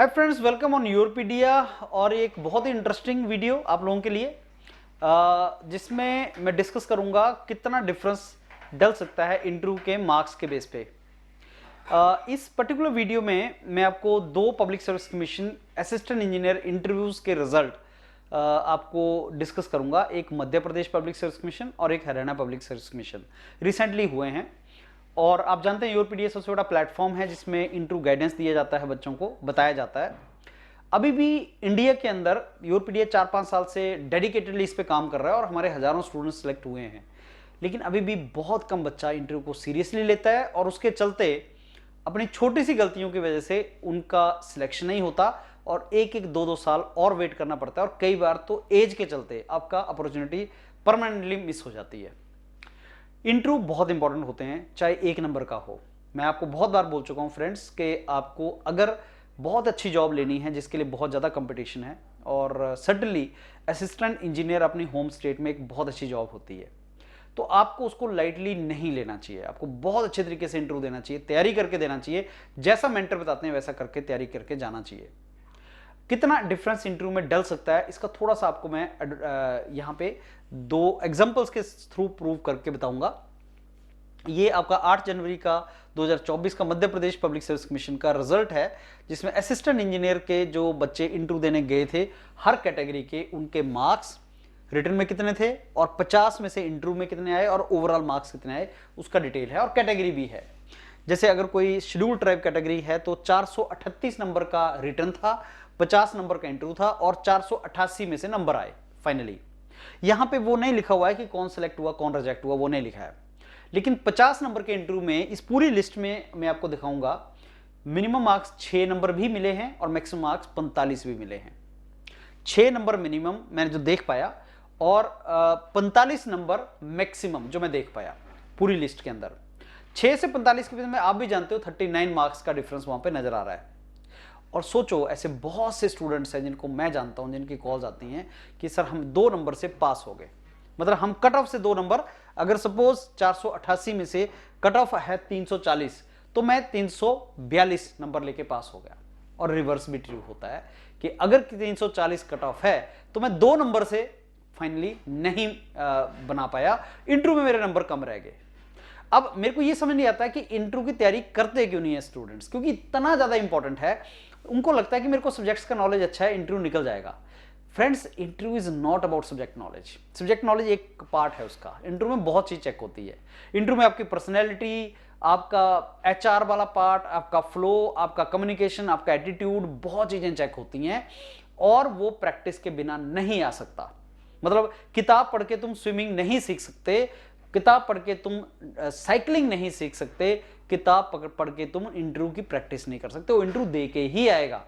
Hi friends, welcome on Yourpedia. और एक बहुत ही इंटरेस्टिंग वीडियो आप लोगों के लिए जिसमें मैं डिस्कस करूंगा कितना डिफरेंस डल सकता है इंटरव्यू के मार्क्स के बेस पे। इस पर्टिकुलर वीडियो में मैं आपको दो public service commission assistant engineer interviews के रिजल्ट आपको डिस्कस करूंगा। एक Madhya Pradesh public service commission और एक Haryana public service commission recently हुए हैं। और आप जानते हैं योरपीडिया सबसे बड़ा प्लेटफॉर्म है जिसमें इंटरव्यू गाइडेंस दिया जाता है, बच्चों को बताया जाता है। अभी भी इंडिया के अंदर योरपीडिया 4-5 साल से डेडिकेटेडली इस पे काम कर रहा है और हमारे हजारों स्टूडेंट्स सेलेक्ट हुए हैं। लेकिन अभी भी बहुत कम बच्चा इंटरव्यू को सीरियसली लेता है और उसके चलते अपनी छोटी सी गलतियों की वजह से उनका सिलेक्शन नहीं होता और एक एक दो दो साल और वेट करना पड़ता है। और कई बार तो एज के चलते आपका अपॉर्चुनिटी परमानेंटली मिस हो जाती है। इंटरव्यू बहुत इंपॉर्टेंट होते हैं, चाहे एक नंबर का हो। मैं आपको बहुत बार बोल चुका हूं फ्रेंड्स कि आपको अगर बहुत अच्छी जॉब लेनी है जिसके लिए बहुत ज़्यादा कंपटीशन है, और सडनली असिस्टेंट इंजीनियर अपनी होम स्टेट में एक बहुत अच्छी जॉब होती है, तो आपको उसको लाइटली नहीं लेना चाहिए। आपको बहुत अच्छे तरीके से इंटरव्यू देना चाहिए, तैयारी करके देना चाहिए। जैसा मेंटर बताते हैं वैसा करके तैयारी करके जाना चाहिए। कितना डिफरेंस इंटरव्यू में डल सकता है इसका थोड़ा सा आपको मैं यहां पे दो एग्जांपल्स के थ्रू प्रूव करके बताऊंगा। ये आपका 8 जनवरी का 2024 का Madhya Pradesh public service commission का रिजल्ट है, जिसमें असिस्टेंट इंजीनियर के जो बच्चे इंटरव्यू देने गए थे हर कैटेगरी के, उनके मार्क्स रिटर्न में कितने थे और 50 में से इंटरव्यू में कितने आए और ओवरऑल मार्क्स कितने आए उसका डिटेल है और कैटेगरी भी है। जैसे अगर कोई शेड्यूल ट्राइब कैटेगरी है तो 438 नंबर का रिटर्न था, 50 नंबर का इंटरव्यू था और 488 में से नंबर आए फाइनली। यहां पे वो नहीं लिखा हुआ है कि कौन सेलेक्ट हुआ कौन रिजेक्ट हुआ, वो नहीं लिखा है। लेकिन 50 नंबर के इंटरव्यू में इस पूरी लिस्ट में मैं आपको दिखाऊंगा मिनिमम मार्क्स 6 नंबर भी मिले हैं और मैक्सिमम मार्क्स 45 भी मिले हैं। 6 नंबर मिनिमम मैंने जो देख पाया और 45 नंबर मैक्सिमम जो मैं देख पाया पूरी लिस्ट के अंदर। 6 से 45 के बीच में आप भी जानते हो 39 मार्क्स का डिफरेंस वहां पे नजर आ रहा है। और सोचो ऐसे बहुत से स्टूडेंट्स हैं जिनको मैं जानता हूं, जिनकी कॉल्स आती हैं कि सर हम 2 नंबर से पास हो गए, मतलब हम कट ऑफ से 2 नंबर, अगर सपोज 488 में से कट ऑफ है 340 तो मैं 342 नंबर लेके पास हो गया। और रिवर्स भी ट्रू होता है कि अगर 340 कट ऑफ है तो मैं 2 नंबर से फाइनली नहीं बना पाया, इंटरव्यू में मेरे नंबर कम रह गए। अब मेरे को यह समझ नहीं आता कि इंटरव्यू की तैयारी करते क्यों नहीं है स्टूडेंट्स, क्योंकि इतना ज्यादा इंपॉर्टेंट है। उनको लगता है कि मेरे को सब्जेक्ट्स का नॉलेज अच्छा है, इंटरव्यू निकल जाएगा। Friends, interview is not about subject knowledge. Subject knowledge एक पार्ट है उसका। इंटरव्यू में बहुत चीज चेक होती है। इंटरव्यू में आपकी पर्सनैलिटी, आपका एचआर वाला पार्ट, आपका फ्लो, आपका कम्युनिकेशन, आपका एटीट्यूड, बहुत चीजें चेक होती हैं और वो प्रैक्टिस के बिना नहीं आ सकता। मतलब किताब पढ़ के तुम स्विमिंग नहीं सीख सकते, किताब पढ़ के तुम साइकिलिंग नहीं सीख सकते, किताब पढ़ के तुम इंटरव्यू की प्रैक्टिस नहीं कर सकते। वो इंटरव्यू दे के ही आएगा।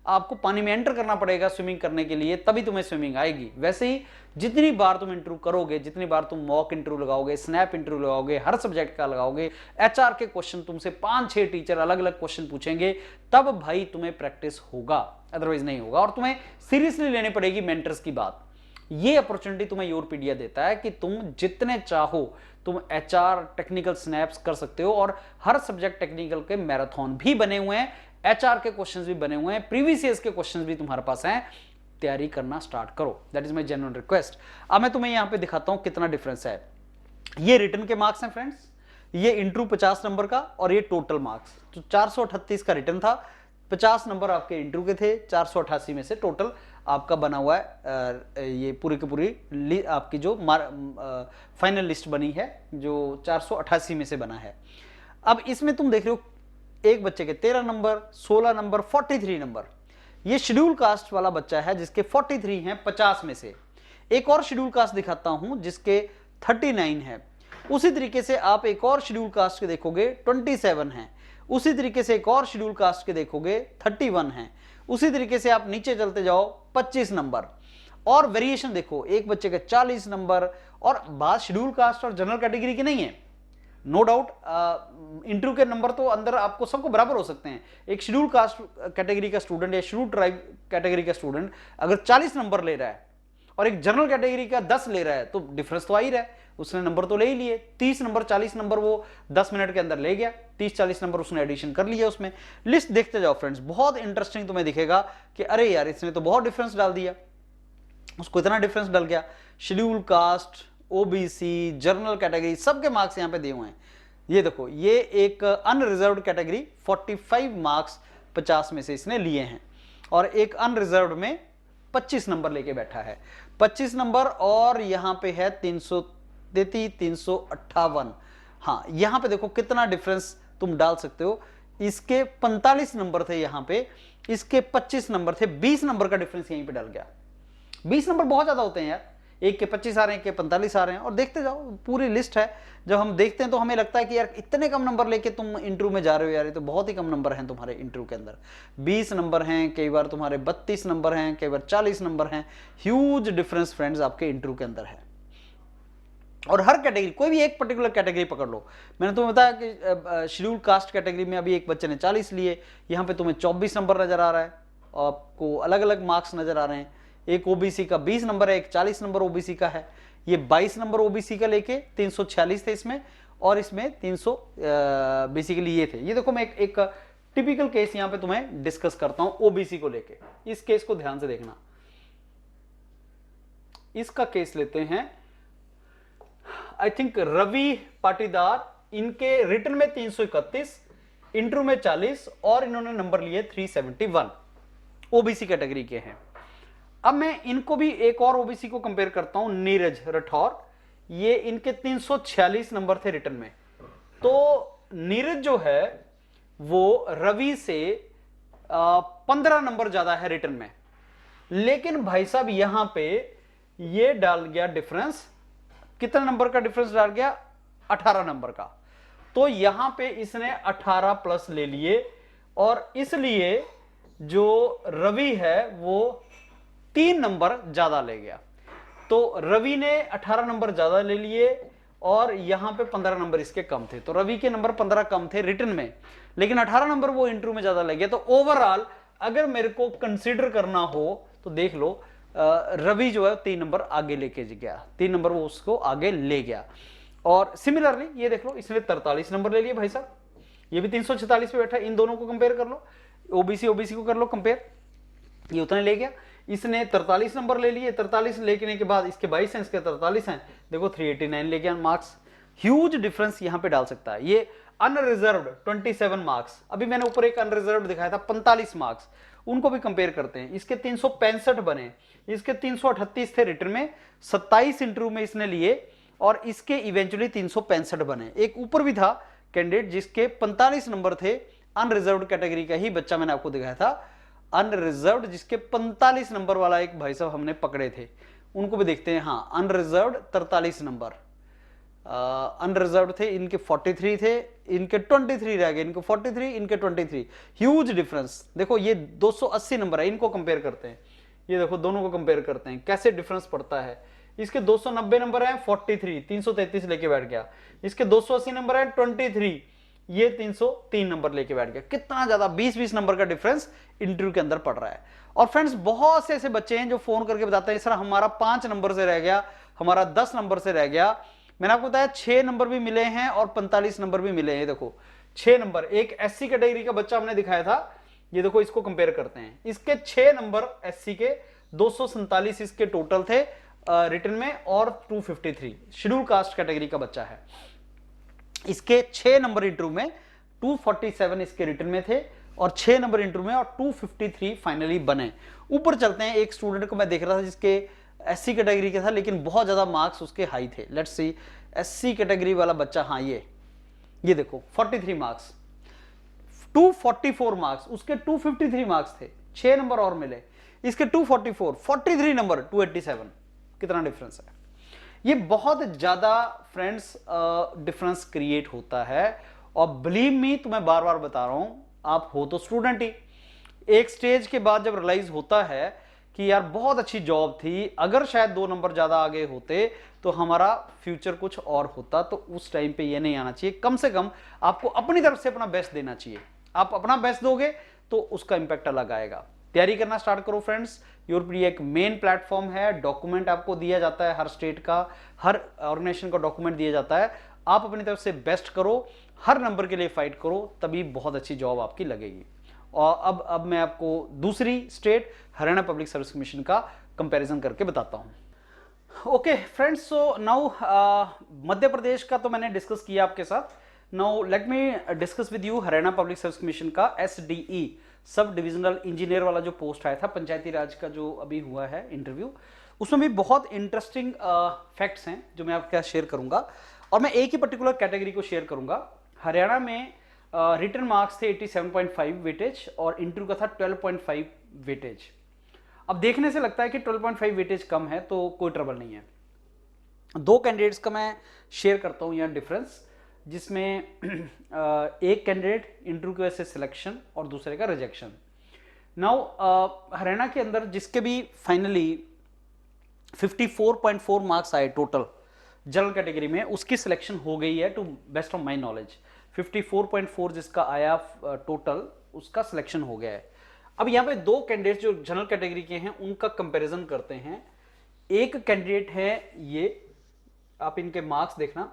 आपको पानी में एंटर करना पड़ेगा स्विमिंग करने के लिए, तभी तुम्हें स्विमिंग आएगी। वैसे ही जितनी बार तुम इंटरव्यू करोगे, जितनी बार तुम मॉक इंटरव्यू लगाओगे, स्नैप इंटरव्यू लगाओगे, हर सब्जेक्ट का लगाओगे, एचआर के क्वेश्चन तुमसे 5-6 टीचर अलग अलग क्वेश्चन पूछेंगे, तब भाई तुम्हें प्रैक्टिस होगा, अदरवाइज नहीं होगा। और तुम्हें सीरियसली लेनी पड़ेगी मेंटर्स की बात। ये अपॉर्चुनिटी तुम्हें योरपीडिया देता है कि तुम जितने चाहो तुम एचआर टेक्निकल स्नैप्स कर सकते हो। और हर सब्जेक्ट टेक्निकल के मैराथन भी बने हुए हैं, एचआर के क्वेश्चंस भी बने हुए हैं, प्रीवियस ईयर्स के क्वेश्चंस भी तुम्हारे पास हैं। तैयारी करना स्टार्ट करो, that is my genuine request. अब मैं तुम्हें यहां पे दिखाता हूं कितना डिफरेंस है। ये रिटर्न के मार्क्स हैं फ्रेंड्स, ये इंटरव्यू 50 नंबर का और ये टोटल मार्क्स। तो 438 का रिटर्न था, 50 नंबर आपके इंटरव्यू के थे, 488 में से टोटल आपका बना हुआ है। ये पूरी की पूरी आपकी जो फाइनल लिस्ट बनी है जो 488 में से बना है। अब इसमें तुम देख रहे हो एक बच्चे के 13 नंबर, 16 नंबर, 43 नंबर। ये शेड्यूल कास्ट वाला बच्चा है जिसके 43 हैं 50 में से। एक और शेड्यूल कास्ट दिखाता हूं जिसके 39 है। उसी तरीके से आप एक और शेड्यूल कास्ट के देखोगे 27 है। उसी तरीके से एक और शेड्यूल कास्ट के देखोगे 31 है। उसी तरीके से आप नीचे चलते जाओ 25 नंबर। और वेरिएशन देखो, एक बच्चे के 40 नंबर। और बात शेड्यूल कास्ट और जनरल कैटेगरी की नहीं है, नो डाउट। इंटरव्यू के नंबर तो अंदर आपको सबको बराबर हो सकते हैं। एक शेड्यूल कास्ट कैटेगरी का स्टूडेंट या शेड्यूल ट्राइब कैटेगरी का स्टूडेंट अगर 40 नंबर ले रहा है और एक जनरल कैटेगरी का 10 ले रहा है तो डिफरेंस तो आ ही रहा है, उसने नंबर तो ले ही लिए। 30 नंबर 40 नंबर वो 10 मिनट के अंदर ले गया, 30-40 नंबर उसने एडिशन कर लिया उसमें। लिस्ट देखते जाओ फ्रेंड्स, बहुत इंटरेस्टिंग तुम्हें दिखेगा कि अरे यार इसने तो बहुत डिफरेंस डाल दिया, उसको इतना डिफरेंस डल गया। Schedule caste, OBC, general category, सबके मार्क्स यहां पे दिए हुए हैं। ये देखो, ये एक अनरिजर्व्ड कैटेगरी 45 मार्क्स 50 में से इसने लिए हैं, और एक अनरिजर्व्ड में 25 नंबर लेके बैठा है, 25 नंबर, और यहां पे है 333, 358। हाँ, यहां पे देखो कितना डिफरेंस तुम डाल सकते हो। इसके 45 नंबर थे यहां पे, इसके 25 नंबर थे, 20 नंबर का डिफरेंस यहीं पे डल गया। 20 नंबर बहुत ज्यादा होते हैं यार, एक के 25 आ रहे हैं, एक के 45 आ रहे हैं, और देखते जाओ पूरी लिस्ट है। जब हम देखते हैं तो हमें लगता है कि यार इतने कम नंबर लेके तुम इंटरव्यू में जा रहे हो यार, ये तो बहुत ही कम नंबर हैं तुम्हारे इंटरव्यू के अंदर। 20 नंबर हैं, कई बार तुम्हारे 32 नंबर हैं, कई बार 40 नंबर हैं। ह्यूज डिफरेंस फ्रेंड्स आपके इंटरव्यू के अंदर है। और हर कैटेगरी, कोई भी एक पर्टिकुलर कैटेगरी पकड़ लो, मैंने तुम्हें बताया कि शेड्यूल कास्ट कैटेगरी में अभी एक बच्चे ने 40 लिए, यहाँ पे तुम्हें 24 नंबर नजर आ रहा है, आपको अलग अलग मार्क्स नजर आ रहे हैं। एक ओबीसी का 20 नंबर है, एक 40 नंबर ओबीसी का है। ये 22 नंबर ओबीसी का लेके 346 थे इसमें, और इसमें 300 बेसिकली ये थे। ये देखो, मैं एक टिपिकल केस यहां पे तुम्हें डिस्कस करता हूं ओबीसी को लेके। इस केस को ध्यान से देखना, इसका केस लेते हैं। आई थिंक रवि पाटीदार, इनके रिटन में 331, इंटरव्यू में 40, और इन्होंने नंबर लिए 371, ओबीसी कैटेगरी के हैं। अब मैं इनको भी एक और ओबीसी को कंपेयर करता हूं, नीरज राठौर, ये इनके 346 नंबर थे रिटन में। तो नीरज जो है वो रवि से 15 नंबर ज्यादा है रिटन में, लेकिन भाई साहब यहां पे ये डाल गया डिफरेंस, कितना नंबर का डिफरेंस डाल गया, 18 नंबर का। तो यहां पे इसने 18 प्लस ले लिए, और इसलिए जो रवि है वो 3 नंबर ज्यादा ले गया। तो रवि ने 18 नंबर ज्यादा ले लिए, और यहां पे 15 नंबर इसके कम थे। तो रवि के नंबर 15 कम थे रिटन में, लेकिन 18 नंबर वो इंटरव्यू में ज्यादा ले गया। तो ओवरऑल अगर मेरे को कंसीडर करना हो तो देख लो, रवि जो है 3 नंबर आगे लेके गया, 3 नंबर वो उसको आगे ले गया। और सिमिलरली ये देख लो, इसने 43 नंबर ले लिए भाई साहब, ये भी 346 पे बैठा। इन दोनों को कंपेयर कर लो, ओबीसी को कर लो कंपेयर, ये उतने ले गया। इसने 43 नंबर ले लिए, 43 लेने के बाद इसके 22 हैं, इसके 43 हैं, देखो 389 ले गया मार्क्स। ह्यूज डिफरेंस यहां पे डाल सकता है। ये अनरिजर्व्ड 27 मार्क्स, अभी मैंने ऊपर एक अनरिजर्व्ड दिखाया था 45 मार्क्स, उनको भी कंपेयर करते हैं। इसके 365 बने, इसके 338 थे रिटन में, 27 इंटरव्यू में इसने लिए, और इसके इवेंचुअली 365 बने। एक ऊपर भी था कैंडिडेट जिसके 45 नंबर थे, अनरिजर्व्ड कैटेगरी का ही बच्चा मैंने आपको दिखाया था, अनरिजर्व्ड जिसके 45 नंबर वाला एक भाई साहब हमने पकड़े थे, उनको भी देखते हैं। हाँ, अनरिजर्व्ड 43 नंबर, अनरिजर्व्ड थे, इनके 43 थे, इनके 23 रह गए, इनके 43, इनके 23। ह्यूज डिफरेंस देखो, ये 280 नंबर है, इनको कंपेयर करते हैं। ये देखो, दोनों को कंपेयर करते हैं कैसे डिफरेंस पड़ता है। इसके 290 नंबर है, 43, 333 लेके बैठ गया। इसके 280 नंबर है, 23, ये 303 नंबर लेके बैठ गया। कितना ज्यादा, 20-20 नंबर का डिफरेंस इंटरव्यू के अंदर पड़ रहा है। और फ्रेंड्स, बहुत से ऐसे बच्चे हैं जो फोन करके बताते हैं सर हमारा 5 नंबर से रह गया, हमारा 10 नंबर से रह गया। मैंने आपको बताया 6 नंबर भी मिले हैं और 45 नंबर भी मिले हैं। देखो 6 नंबर, एक एससी कैटेगरी का बच्चा हमने दिखाया था, ये देखो इसको कंपेयर करते हैं। इसके 6 नंबर एससी के, 247 इसके टोटल थे रिटन में, और 253 शेड्यूल कास्ट कैटेगरी का बच्चा है। इसके 6 नंबर इंटरव्यू में 247 इसके रिटन में थे, और 6 नंबर इंटरव्यू में, और 253 फाइनली बने। ऊपर चलते हैं, एक स्टूडेंट को मैं देख रहा था जिसके एससी कैटेगरी का था, लेकिन बहुत ज्यादा मार्क्स उसके हाई थे। लेट्स सी, एससी कैटेगरी वाला बच्चा, हाँ ये देखो 43 मार्क्स, 244 मार्क्स, उसके 253 मार्क्स थे, 6 नंबर और मिले। इसके 244, 43 नंबर 287, कितना डिफरेंस है। ये बहुत ज्यादा फ्रेंड्स डिफरेंस क्रिएट होता है। और बिलीव मी, तो मैं बार बार बता रहा हूं, आप हो तो स्टूडेंट ही, एक स्टेज के बाद जब रियलाइज होता है कि यार बहुत अच्छी जॉब थी, अगर शायद 2 नंबर ज्यादा आगे होते तो हमारा फ्यूचर कुछ और होता, तो उस टाइम पे ये नहीं आना चाहिए। कम से कम आपको अपनी तरफ से अपना बेस्ट देना चाहिए। आप अपना बेस्ट दोगे तो उसका इंपैक्ट अलग आएगा। तैयारी करना स्टार्ट करो फ्रेंड्स, यूरोपीडिया एक मेन प्लेटफॉर्म है, डॉक्यूमेंट आपको दिया जाता है, हर स्टेट का, हर ऑर्गेनाइजेशन का डॉक्यूमेंट दिया जाता है। आप अपनी तरफ से बेस्ट करो, हर नंबर के लिए फाइट करो, तभी बहुत अच्छी जॉब आपकी लगेगी। और अब मैं आपको दूसरी state Haryana public service commission का कंपैरिजन करके बताता हूं। Okay friends, so now Madhya Pradesh का तो मैंने डिस्कस किया आपके साथ। Now let me discuss with you Haryana public service commission का SDE सब डिविजनल इंजीनियर वाला जो पोस्ट आया था, पंचायती राज का जो अभी हुआ है इंटरव्यू, उसमें भी बहुत इंटरेस्टिंग फैक्ट्स हैं जो मैं आपके साथ शेयर करूंगा। और मैं एक ही पर्टिकुलर कैटेगरी को शेयर करूंगा। हरियाणा में रिटर्न मार्क्स थे 87.5 वेटेज और इंटरव्यू का था 12.5 वेटेज। अब देखने से लगता है कि 12.5 वेटेज कम है, तो कोई ट्रबल नहीं है। दो कैंडिडेट्स का मैं शेयर करता हूं यहाँ डिफरेंस, जिसमें एक कैंडिडेट इंटरव्यू की वजह से सिलेक्शन और दूसरे का रिजेक्शन। नाउ हरियाणा के अंदर जिसके भी फाइनली 54.4 मार्क्स आए टोटल जनरल कैटेगरी में, उसकी सिलेक्शन हो गई है to best of my knowledge. 54.4 जिसका आया टोटल, उसका सिलेक्शन हो गया है। अब यहाँ पे दो कैंडिडेट जो जनरल कैटेगरी के हैं उनका कंपैरिजन करते हैं। एक कैंडिडेट है ये, आप इनके मार्क्स देखना,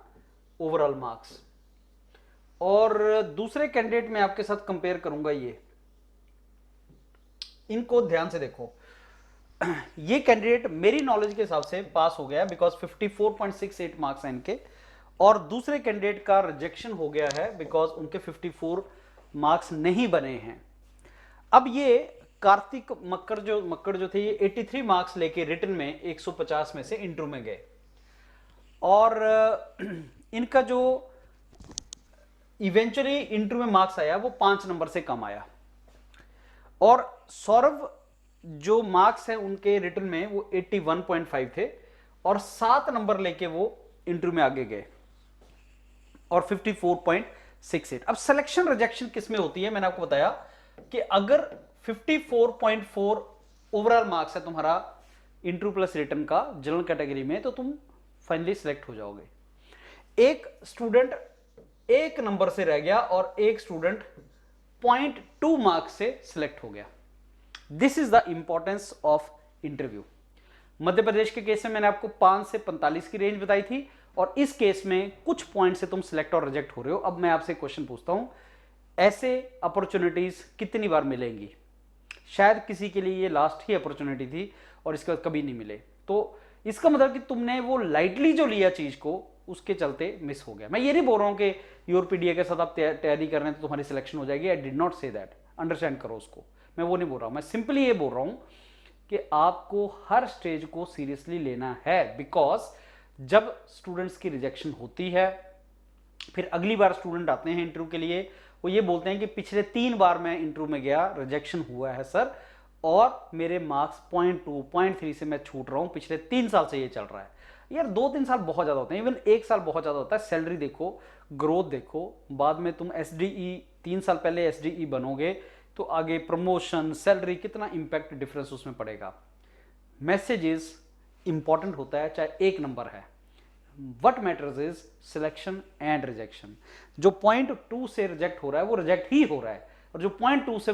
ओवरऑल मार्क्स, और दूसरे कैंडिडेट में आपके साथ कंपेयर करूंगा ये, इनको ध्यान से देखो। ये कैंडिडेट मेरी नॉलेज के हिसाब से पास हो गया बिकॉज 54.68 मार्क्स हैं इनके, और दूसरे कैंडिडेट का रिजेक्शन हो गया है बिकॉज उनके 54 मार्क्स नहीं बने हैं। अब ये कार्तिक मक्कड़ जो थे, ये 83 मार्क्स लेके रिटन में 150 में से इंटरव्यू में गए, और इनका जो इवेंचुअली इंटरव्यू में मार्क्स आया वो 5 नंबर से कम आया। और सौरभ जो मार्क्स है उनके रिटन में वो 81.5 थे और 7 नंबर लेके वो इंटरव्यू में आगे गए और 54.68। अब सिलेक्शन रिजेक्शन किस में होती है, मैंने आपको बताया कि अगर 54.4 ओवरऑल मार्क्स है तुम्हारा इंटरव्यू प्लस रिटन का जनरल कैटेगरी में, तो तुम फाइनली सिलेक्ट हो जाओगे। एक स्टूडेंट 1 नंबर से रह गया और एक स्टूडेंट 0.2 मार्क्स से सिलेक्ट हो गया। This is the importance of interview. Madhya Pradesh के केस में मैंने आपको 5 से 45 की रेंज बताई थी, और इस केस में कुछ पॉइंट से तुम सिलेक्ट और रिजेक्ट हो रहे हो। अब मैं आपसे क्वेश्चन पूछता हूं, ऐसे अपॉर्चुनिटीज कितनी बार मिलेंगी? शायद किसी के लिए ये लास्ट ही अपॉर्चुनिटी थी और इसके बाद कभी नहीं मिले। तो इसका मतलब कि तुमने वो लाइटली जो लिया चीज को, उसके चलते मिस हो गया। मैं ये नहीं बोल रहा हूं कि यूरोपीडिया के साथ आप तैयारी कर रहे हैं तो तुम्हारी सिलेक्शन हो जाएगी। I did not say that, understand करो उसको, मैं वो नहीं बोल रहा हूं। मैं सिंपली ये बोल रहा हूं कि आपको हर स्टेज को सीरियसली लेना है, बिकॉज जब स्टूडेंट्स की रिजेक्शन होती है, फिर अगली बार स्टूडेंट आते हैं इंटरव्यू के लिए, वो ये बोलते हैं कि पिछले 3 बार मैं इंटरव्यू में गया, रिजेक्शन हुआ है सर, और मेरे मार्क्स 0.2 0.3 से मैं छूट रहा हूं, पिछले 3 साल से ये चल रहा है। यार 2-3 साल बहुत ज्यादा होते हैं, इवन 1 साल बहुत ज्यादा होता है। सैलरी देखो, ग्रोथ देखो, बाद में तुम SDE 3 साल पहले SDE बनोगे तो आगे प्रमोशन, सैलरी, कितना इंपैक्ट डिफरेंस उसमें पड़ेगा। मैसेज इज इंपॉर्टेंट होता है, चाहे 1 नंबर है। What matters is selection and rejection. जो 0.2 से रिजेक्ट हो रहा है वो रिजेक्ट ही हो रहा है, और जो 0.2 से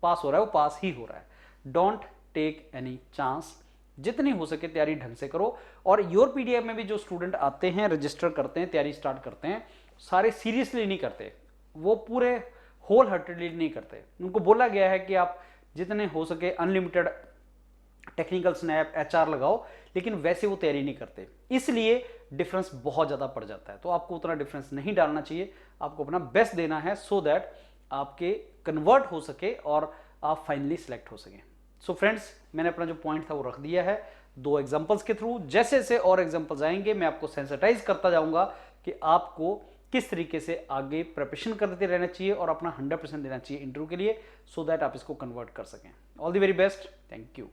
पास हो रहा है वो पास ही हो रहा है। Don't take any chance. जितनी हो सके तैयारी ढंग से करो। और यूरोपीडिया में भी जो स्टूडेंट आते हैं, रजिस्टर करते हैं, तैयारी स्टार्ट करते हैं, सारे सीरियसली नहीं करते, वो पूरे होल हार्टेडली नहीं करते। उनको बोला गया है कि आप जितने हो सके अनलिमिटेड टेक्निकल स्नैप, HR लगाओ, लेकिन वैसे वो तैयारी नहीं करते, इसलिए डिफरेंस बहुत ज्यादा पड़ जाता है। तो आपको उतना डिफरेंस नहीं डालना चाहिए, आपको अपना बेस्ट देना है, सो दैट आपके कन्वर्ट हो सके और आप फाइनली सिलेक्ट हो सके। सो फ्रेंड्स, मैंने अपना जो पॉइंट था वो रख दिया है 2 एग्जांपल्स के थ्रू। जैसे जैसे और एग्जांपल्स आएंगे मैं आपको सेंसिटाइज करता जाऊंगा कि आपको किस तरीके से आगे प्रिपरेशन करते रहना चाहिए और अपना 100% देना चाहिए इंटरव्यू के लिए, सो दैट आप इसको कन्वर्ट कर सकें। All the very best, thank you.